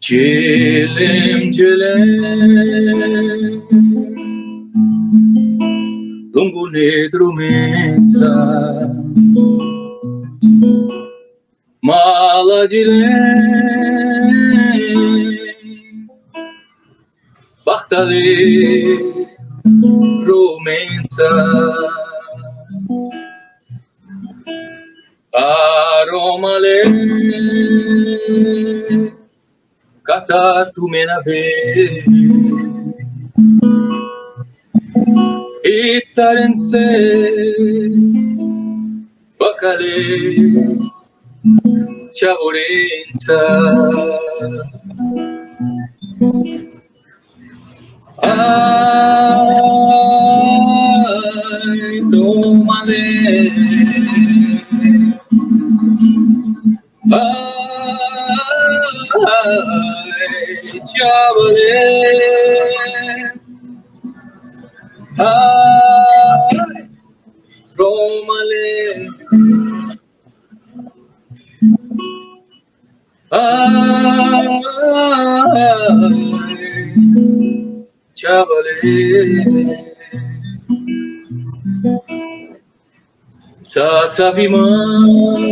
Gelem gelem lungo negro mensa mala de lém Bartale romensa aromale Catatu menave Itzarense Bacale Chavorenza Ai, tomale Ai, chavale Ai, romale Ai, chavale Sasaviman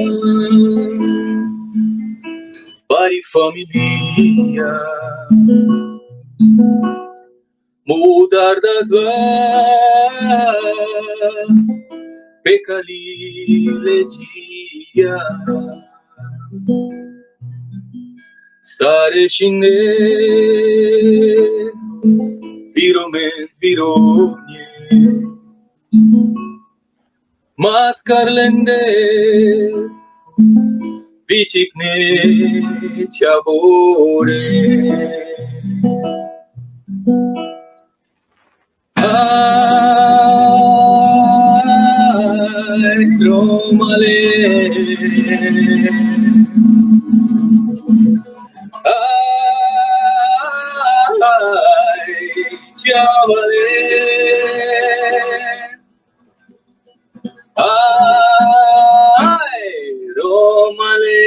Pari família Mudar das vagas Pecalile dia Sareshine Viromen vironye Mascarlende Vichikne Chavore Ai, tromale Ai, chavale Ai, romale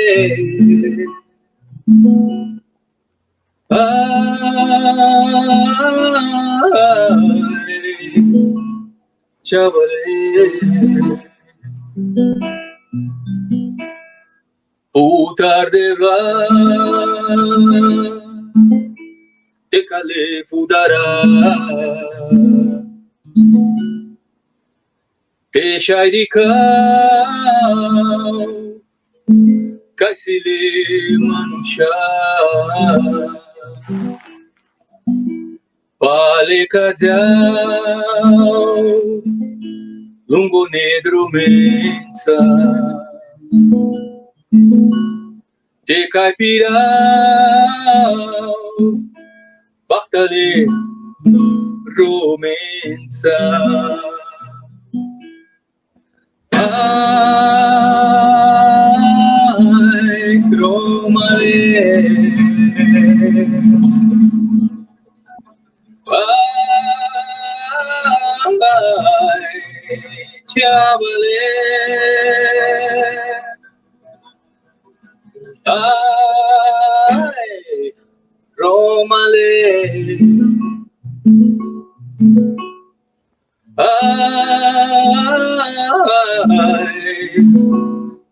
Ai, chavale Putar de va Te cale pudara Te shai di kau Kaisile manusha Pale kadzau Lungo negro mensa Te caipirau Bartale romensa Ai, tromale Ai, chavale Ai, romale Ai,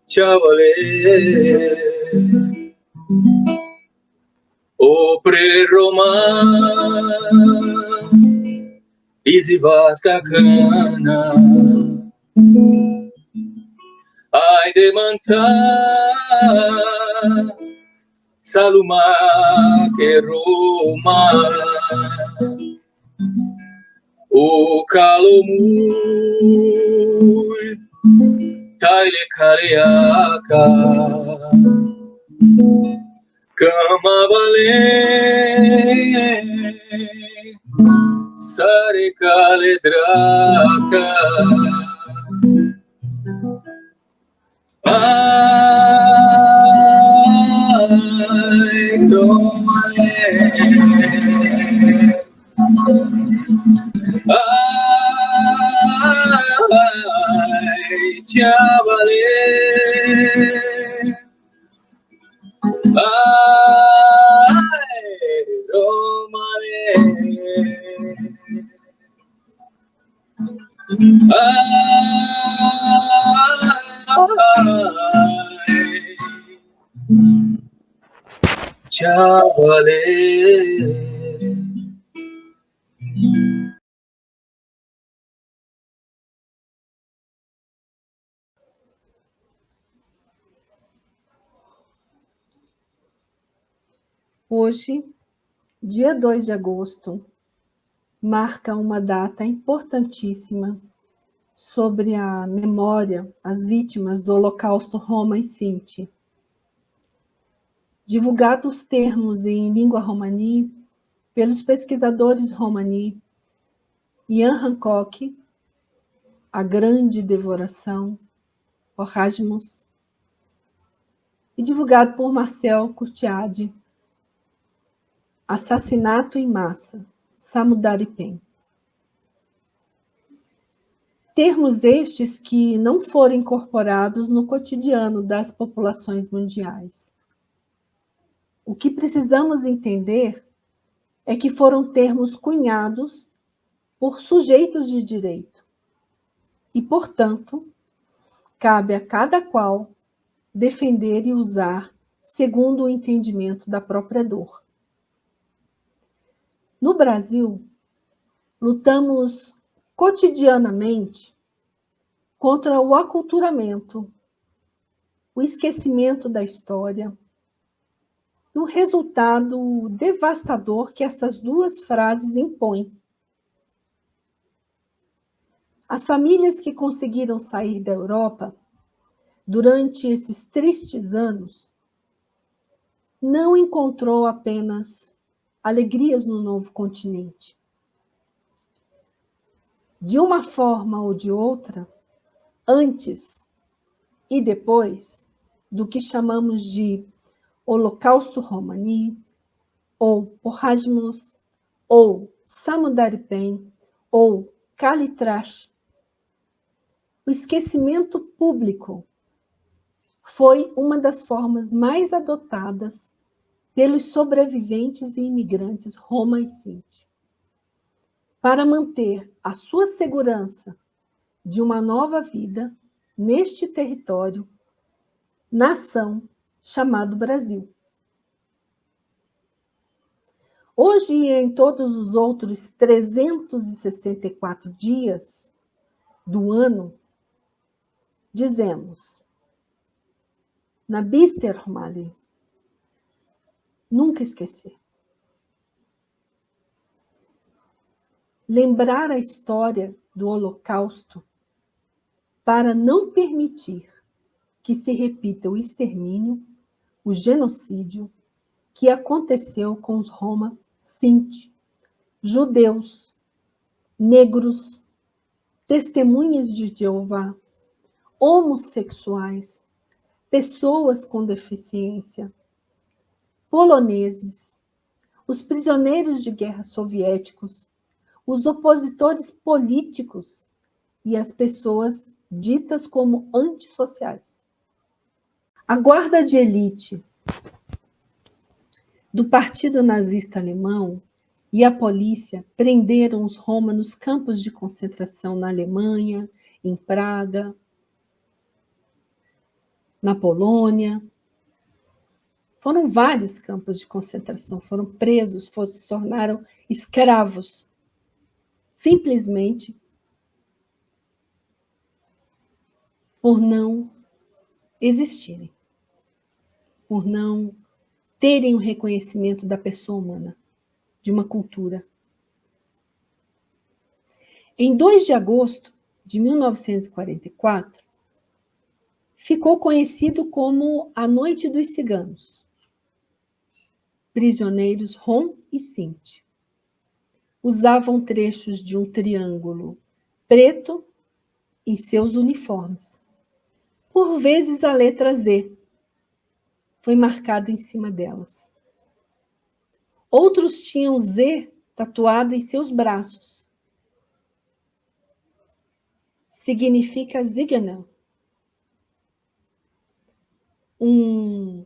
chavale O pre-Roma Easy vasca cana Ai de mansa Saluma que Roma O calomu Taile careaca Cama vale Sare caledraca Ai, tomale Ai, chavale Ai, Chavale. Hoje, dia 2 de agosto, marca uma data importantíssima sobre a memória às vítimas do Holocausto Roma e Sinti. Divulgados termos em língua romani pelos pesquisadores romani Jan Hancock, A Grande Devoração, Orhasmus, e divulgado por Marcel Curtiade, Assassinato em Massa, Samudaripen. Termos estes que não foram incorporados no cotidiano das populações mundiais. O que precisamos entender é que foram termos cunhados por sujeitos de direito e, portanto, cabe a cada qual defender e usar segundo o entendimento da própria dor. No Brasil, lutamos cotidianamente contra o aculturamento, o esquecimento da história e o resultado devastador que essas duas frases impõem. As famílias que conseguiram sair da Europa durante esses tristes anos não encontrou apenas alegrias no novo continente. De uma forma ou de outra, antes e depois do que chamamos de Holocausto Romani, ou Porrasmus, ou Samudaripen, ou Kalitrash, o esquecimento público foi uma das formas mais adotadas pelos sobreviventes e imigrantes Roma e Sinti, para manter a sua segurança de uma nova vida neste território, nação chamado Brasil. Hoje e em todos os outros 364 dias do ano, dizemos, na Bister Romali, nunca esquecer. Lembrar a história do Holocausto para não permitir que se repita o extermínio, o genocídio que aconteceu com os Roma Sinti, judeus, negros, testemunhas de Jeová, homossexuais, pessoas com deficiência, poloneses, os prisioneiros de guerra soviéticos, os opositores políticos e as pessoas ditas como antissociais. A guarda de elite do Partido Nazista Alemão e a polícia prenderam os Roma nos campos de concentração na Alemanha, em Praga, na Polônia. Foram vários campos de concentração, foram presos, se tornaram escravos, simplesmente por não existirem, por não terem o reconhecimento da pessoa humana, de uma cultura. Em 2 de agosto de 1944, ficou conhecido como a Noite dos Ciganos. Prisioneiros Rom e Sinti usavam trechos de um triângulo preto em seus uniformes. Por vezes a letra Z foi marcada em cima delas. Outros tinham Z tatuado em seus braços. Significa Ziganel, um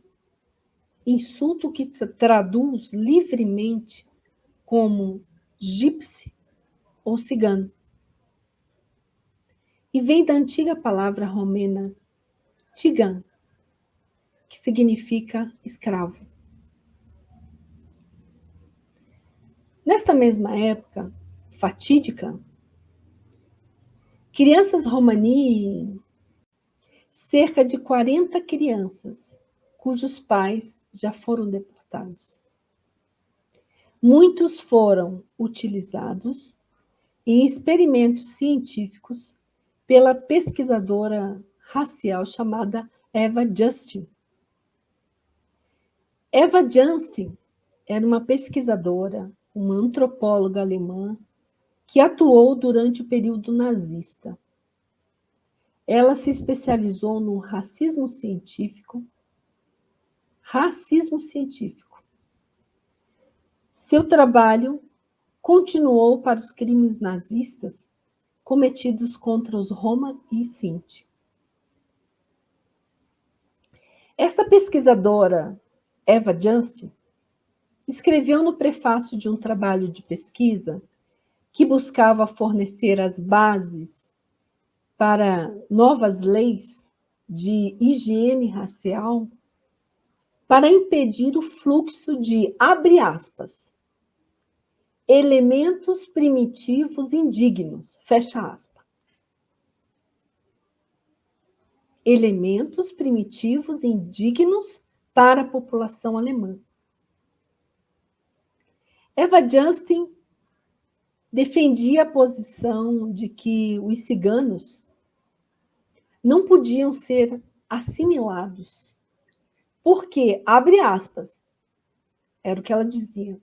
insulto que traduz livremente como gypsy ou cigano. e vem da antiga palavra romena tigan, que significa escravo. Nesta mesma época fatídica, crianças romani, cerca de 40 crianças, cujos pais já foram deportados. Muitos foram utilizados em experimentos científicos pela pesquisadora racial chamada Eva Justin. Eva Justin era uma pesquisadora, uma antropóloga alemã que atuou durante o período nazista. Ela se especializou no racismo científico. Seu trabalho continuou para os crimes nazistas cometidos contra os Roma e Sinti. Esta pesquisadora, Eva Justin, escreveu no prefácio de um trabalho de pesquisa que buscava fornecer as bases para novas leis de higiene racial para impedir o fluxo de, abre aspas, elementos primitivos indignos, fecha aspas. Elementos primitivos indignos para a população alemã. Eva Justin defendia a posição de que os ciganos não podiam ser assimilados, porque, abre aspas, era o que ela dizia,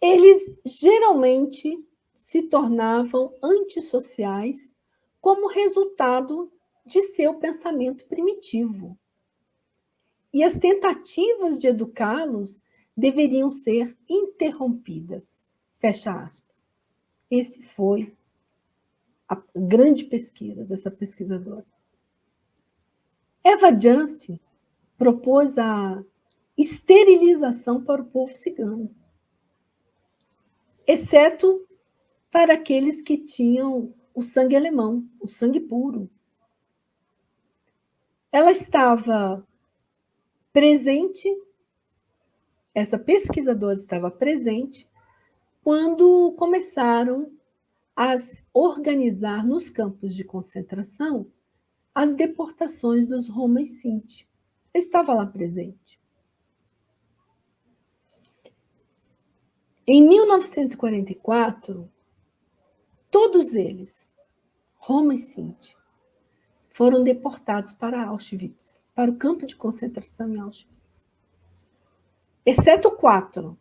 eles geralmente se tornavam antissociais como resultado de seu pensamento primitivo. E as tentativas de educá-los deveriam ser interrompidas. Fecha aspas. Esse foi a grande pesquisa dessa pesquisadora. Eva Justin propôs a esterilização para o povo cigano, exceto para aqueles que tinham o sangue alemão, o sangue puro. Ela estava presente, essa pesquisadora estava presente, quando começaram a organizar nos campos de concentração as deportações dos Roma e Sinti. Estava lá presente. Em 1944, todos eles, Roma e Sinti, foram deportados para Auschwitz, para o campo de concentração em Auschwitz. Exceto quatro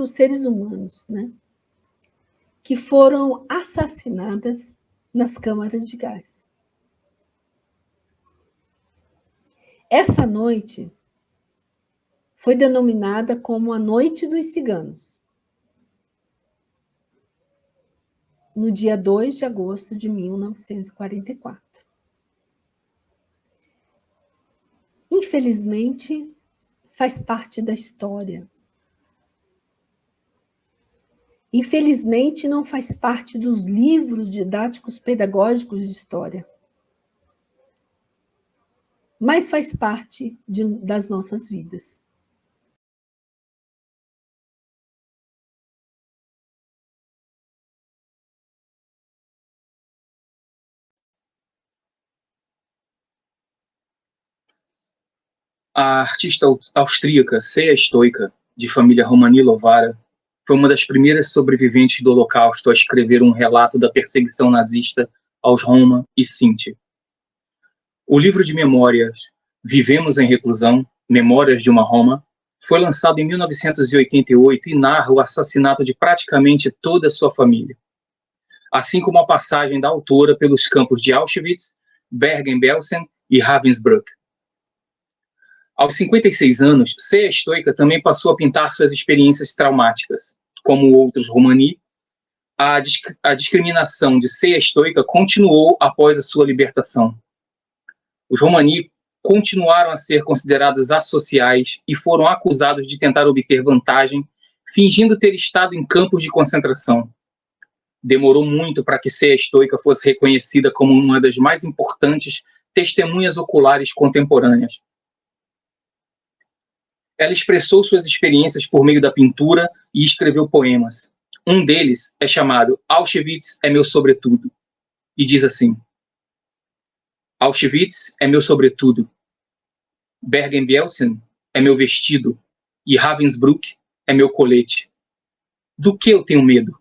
seres humanos, né, que foram assassinadas nas câmaras de gás. Essa noite foi denominada como a Noite dos Ciganos, no dia 2 de agosto de 1944. Infelizmente, faz parte da história. Infelizmente, não faz parte dos livros didáticos pedagógicos de história, mas faz parte das nossas vidas. A artista austríaca Ceia Stoica, de família Romani-Lovara, foi uma das primeiras sobreviventes do Holocausto a escrever um relato da perseguição nazista aos Roma e Sinti. O livro de memórias Vivemos em Reclusão, Memórias de uma Roma, foi lançado em 1988 e narra o assassinato de praticamente toda a sua família, assim como a passagem da autora pelos campos de Auschwitz, Bergen-Belsen e Ravensbrück. Aos 56 anos, Ceia Stoica também passou a pintar suas experiências traumáticas. Como outros Romani, a discriminação de Ceia Stoica continuou após a sua libertação. Os Romani continuaram a ser considerados associais e foram acusados de tentar obter vantagem, fingindo ter estado em campos de concentração. demorou muito para que Ceia Estoica fosse reconhecida como uma das mais importantes testemunhas oculares contemporâneas. Ela expressou suas experiências por meio da pintura e escreveu poemas. Um deles é chamado Auschwitz é meu sobretudo, e diz assim: Auschwitz é meu sobretudo, Bergen-Belsen é meu vestido e Ravensbrück é meu colete. Do que eu tenho medo?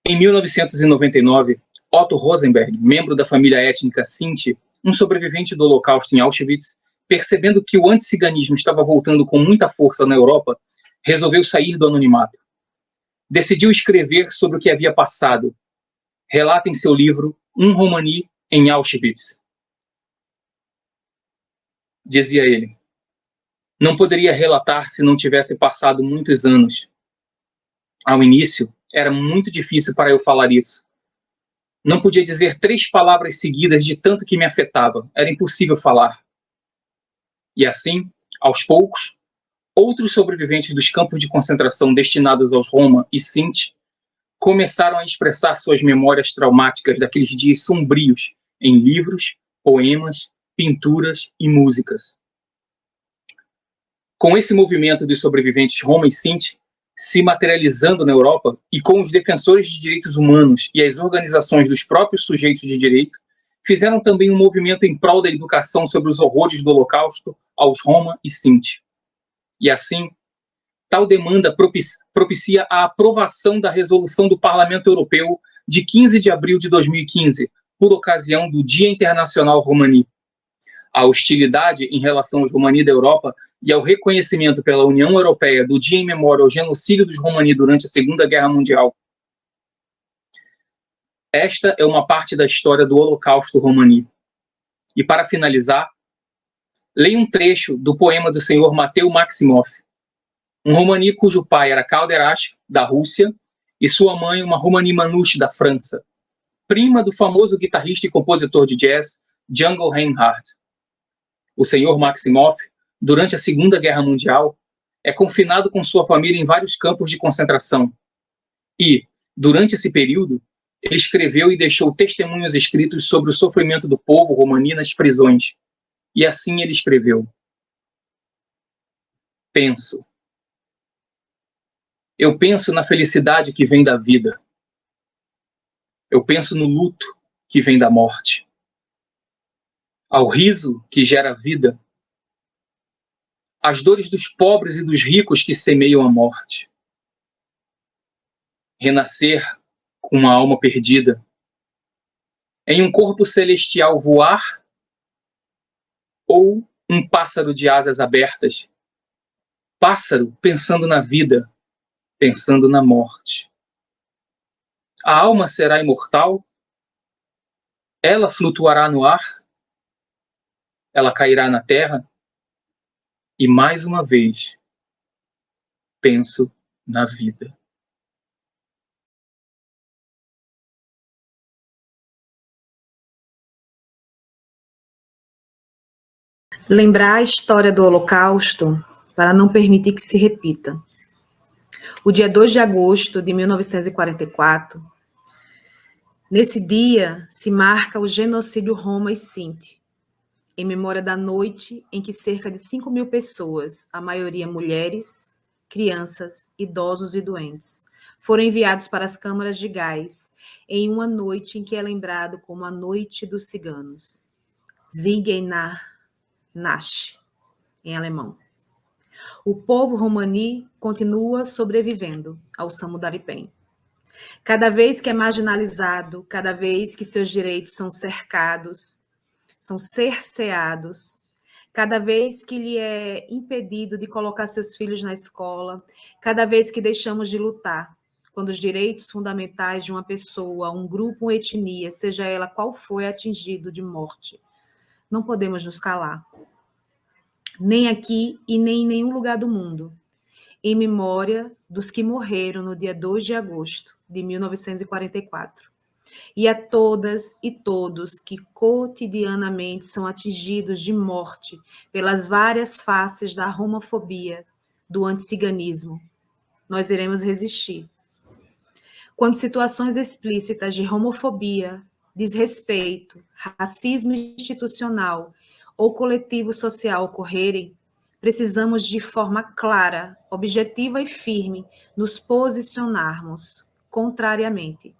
Em 1999, Otto Rosenberg, membro da família étnica Sinti, um sobrevivente do Holocausto em Auschwitz, percebendo que o anticiganismo estava voltando com muita força na Europa, resolveu sair do anonimato. Decidiu escrever sobre o que havia passado. Relata em seu livro Um Romani em Auschwitz. Dizia ele: não poderia relatar se não tivesse passado muitos anos. Ao início, era muito difícil para eu falar isso. Não podia dizer 3 palavras seguidas de tanto que me afetava. Era impossível falar. E assim, aos poucos, outros sobreviventes dos campos de concentração destinados aos Roma e Sinti começaram a expressar suas memórias traumáticas daqueles dias sombrios em livros, poemas, pinturas e músicas. Com esse movimento dos sobreviventes Roma e Sinti se materializando na Europa e com os defensores de direitos humanos e as organizações dos próprios sujeitos de direito, fizeram também um movimento em prol da educação sobre os horrores do Holocausto aos Roma e Sinti. E assim, tal demanda propicia a aprovação da resolução do Parlamento Europeu de 15 de abril de 2015, por ocasião do Dia Internacional Romani. A hostilidade em relação aos Romani da Europa e ao reconhecimento pela União Europeia do Dia em Memória ao genocídio dos Romani durante a Segunda Guerra Mundial. Esta é uma parte da história do Holocausto Romani. E para finalizar, leia um trecho do poema do senhor Mateu Maximoff, um romani cujo pai era Kalderash, da Rússia, e sua mãe uma romani Manouche, da França, prima do famoso guitarrista e compositor de jazz Django Reinhardt. O senhor Maximoff, durante a Segunda Guerra Mundial, é confinado com sua família em vários campos de concentração. E, durante esse período, ele escreveu e deixou testemunhos escritos sobre o sofrimento do povo romani nas prisões. E assim ele escreveu: penso. Eu penso na felicidade que vem da vida. Eu penso no luto que vem da morte. Ao riso que gera vida. As dores dos pobres e dos ricos que semeiam a morte. Renascer com uma alma perdida. Em um corpo celestial voar, ou um pássaro de asas abertas. Pássaro pensando na vida, pensando na morte. A alma será imortal? Ela flutuará no ar? Ela cairá na terra? E mais uma vez, penso na vida. Lembrar a história do Holocausto para não permitir que se repita. O dia 2 de agosto de 1944, nesse dia se marca o genocídio Roma e Sinti, em memória da noite em que cerca de 5.000 pessoas, a maioria mulheres, crianças, idosos e doentes, foram enviados para as câmaras de gás em uma noite em que é lembrado como a Noite dos Ciganos, Ziegennacht, em alemão. O povo romani continua sobrevivendo ao Samudaripen. Cada vez que é marginalizado, cada vez que seus direitos são cercados, são cerceados, cada vez que lhe é impedido de colocar seus filhos na escola, cada vez que deixamos de lutar, quando os direitos fundamentais de uma pessoa, um grupo, uma etnia, seja ela qual for, é atingido de morte, não podemos nos calar. Nem aqui e nem em nenhum lugar do mundo, em memória dos que morreram no dia 2 de agosto de 1944. E a todas e todos que cotidianamente são atingidos de morte pelas várias faces da romofobia, do anticiganismo. Nós iremos resistir. quando situações explícitas de homofobia, desrespeito, racismo institucional ou coletivo social ocorrerem, precisamos de forma clara, objetiva e firme nos posicionarmos contrariamente.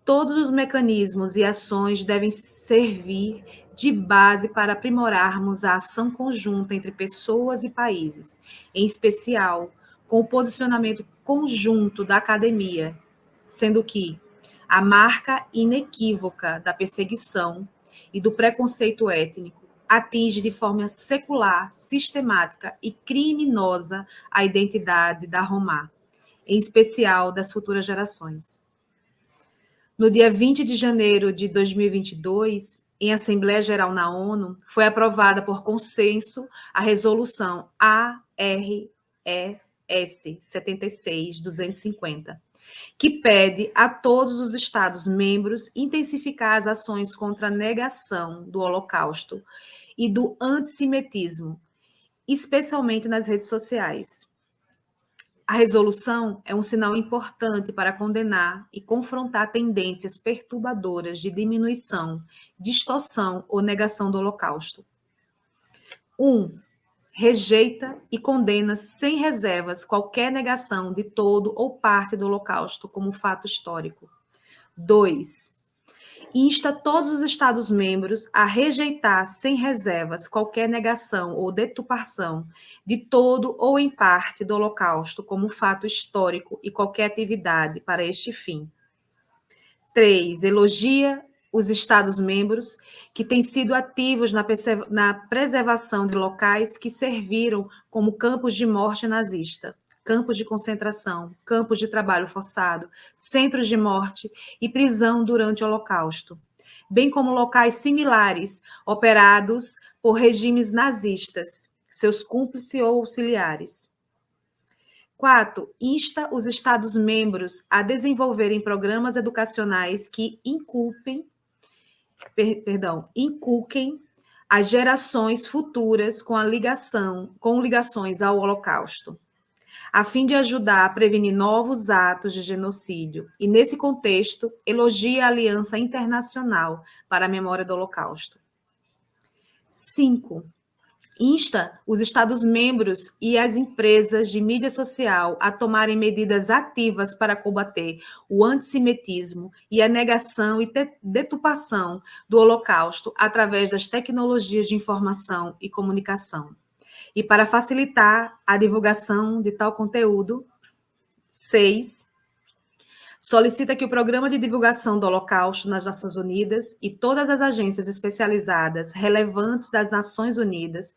Todos os mecanismos e ações devem servir de base para aprimorarmos a ação conjunta entre pessoas e países, em especial com o posicionamento conjunto da academia, sendo que a marca inequívoca da perseguição e do preconceito étnico atinge de forma secular, sistemática e criminosa a identidade da Roma, em especial das futuras gerações. No dia 20 de janeiro de 2022, em Assembleia Geral na ONU, foi aprovada por consenso a resolução ARES 76-250, que pede a todos os Estados-membros intensificar as ações contra a negação do Holocausto e do antissemitismo, especialmente nas redes sociais. A resolução é um sinal importante para condenar e confrontar tendências perturbadoras de diminuição, distorção ou negação do Holocausto. 1. Rejeita e condena sem reservas qualquer negação de todo ou parte do Holocausto como fato histórico. 2. Insta todos os Estados-membros a rejeitar sem reservas qualquer negação ou deturpação de todo ou em parte do Holocausto como fato histórico e qualquer atividade para este fim. 3. Elogia os Estados-membros que têm sido ativos na preservação de locais que serviram como campos de morte nazista, campos de concentração, campos de trabalho forçado, centros de morte e prisão durante o Holocausto, bem como locais similares operados por regimes nazistas, seus cúmplices ou auxiliares. 4. Insta os Estados-membros a desenvolverem programas educacionais que inculquem as gerações futuras com ligações ao Holocausto, a fim de ajudar a prevenir novos atos de genocídio. E, nesse contexto, elogia a Aliança Internacional para a Memória do Holocausto. 5. Insta os Estados-membros e as empresas de mídia social a tomarem medidas ativas para combater o antissemitismo e a negação e deturpação do Holocausto através das tecnologias de informação e comunicação. E para facilitar a divulgação de tal conteúdo, 6. Solicita que o Programa de Divulgação do Holocausto nas Nações Unidas e todas as agências especializadas relevantes das Nações Unidas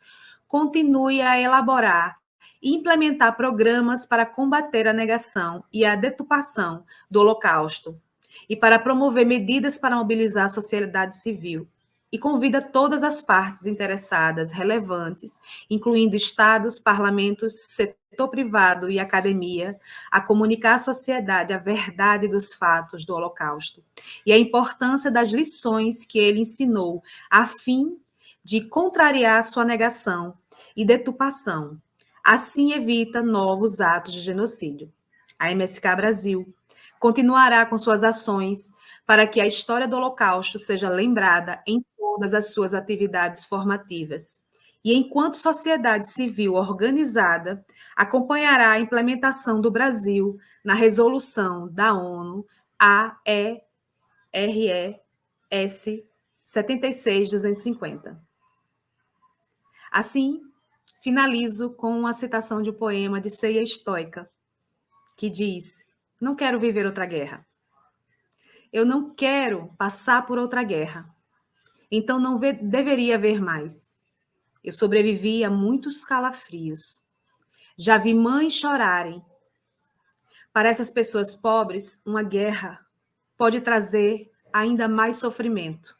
continue a elaborar e implementar programas para combater a negação e a deturpação do Holocausto e para promover medidas para mobilizar a sociedade civil. E convida todas as partes interessadas relevantes, incluindo estados, parlamentos, setor privado e academia, a comunicar à sociedade a verdade dos fatos do Holocausto e a importância das lições que ele ensinou, a fim de contrariar sua negação e deturpação. Assim evita novos atos de genocídio. A MSK Brasil continuará com suas ações para que a história do Holocausto seja lembrada em todas as suas atividades formativas. E, enquanto sociedade civil organizada, acompanhará a implementação do Brasil na resolução da ONU ARES 76-250. Assim, finalizo com uma citação de um poema de Ceia Estoica, que diz: não quero viver outra guerra. Eu não quero passar por outra guerra. Então não deveria haver mais. Eu sobrevivi a muitos calafrios. Já vi mães chorarem. Para essas pessoas pobres, uma guerra pode trazer ainda mais sofrimento,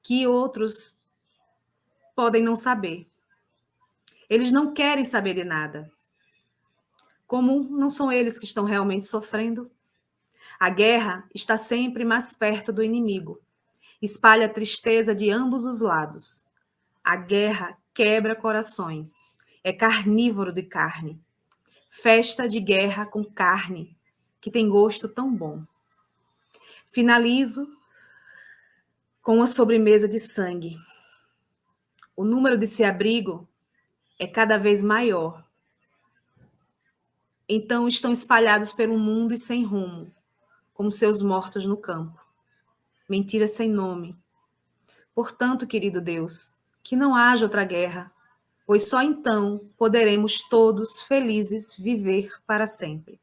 que outros podem não saber. Eles não querem saber de nada. Como não são eles que estão realmente sofrendo? A guerra está sempre mais perto do inimigo. Espalha tristeza de ambos os lados. A guerra quebra corações. É carnívoro de carne. Festa de guerra com carne. que tem gosto tão bom. Finalizo com uma sobremesa de sangue. O número de sem-abrigo é cada vez maior. Então estão espalhados pelo mundo e sem rumo, como seus mortos no campo. Mentiras sem nome. Portanto, querido Deus, que não haja outra guerra, pois só então poderemos todos felizes viver para sempre.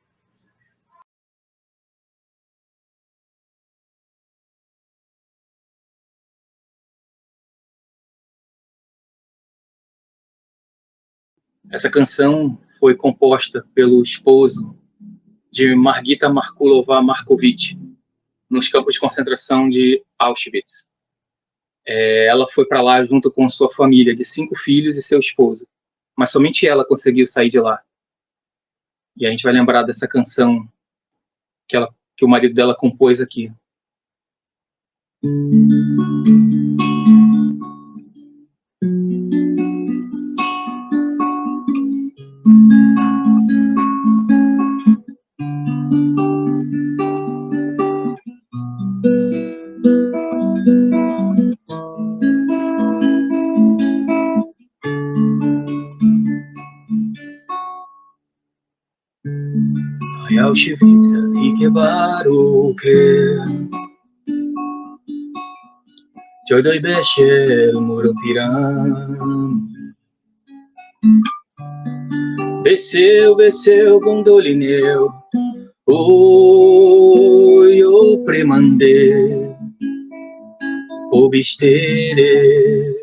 Essa canção foi composta pelo esposo de Margita Markulova Markovic, nos campos de concentração de Auschwitz. Ela foi para lá junto com sua família de 5 filhos e seu esposo, mas somente ela conseguiu sair de lá. E a gente vai lembrar dessa canção que o marido dela compôs aqui. Auschwitz, que baruque Joy Beshel Murupiram Beseu Gondolineu Oi, o Premande O Bistere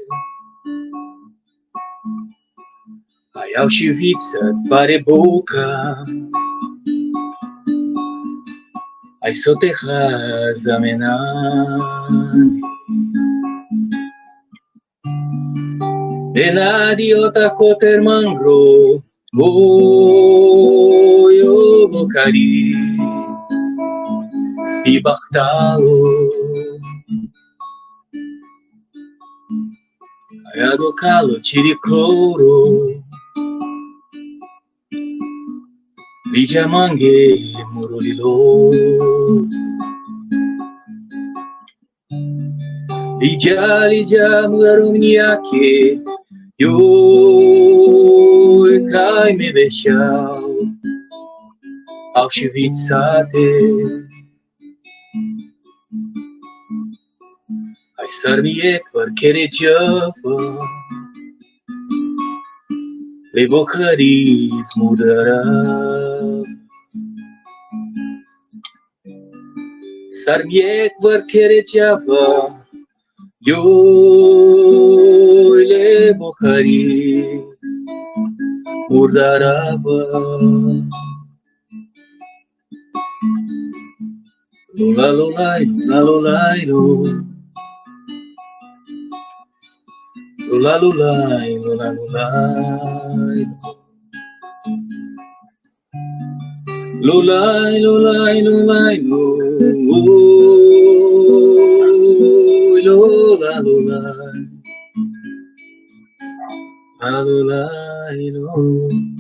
Auschwitz, Pareboca Ai soterras amenani Benadi otakoter mangro Oyo bocari Pibartalo Ayadokalo tiricloro Lijamangue Murulilo Lija Murarumniake Yo cai me bechau Auschwitz ate Ai sarmiek var kerejava Levou cariz mudará Sarmiek var kerejava Yo levou cariz mudarava Lula lulai, lula lulai, lula lulai, lula lulai, lulai, lulai, lulai, lula lulai, lulai, lulai.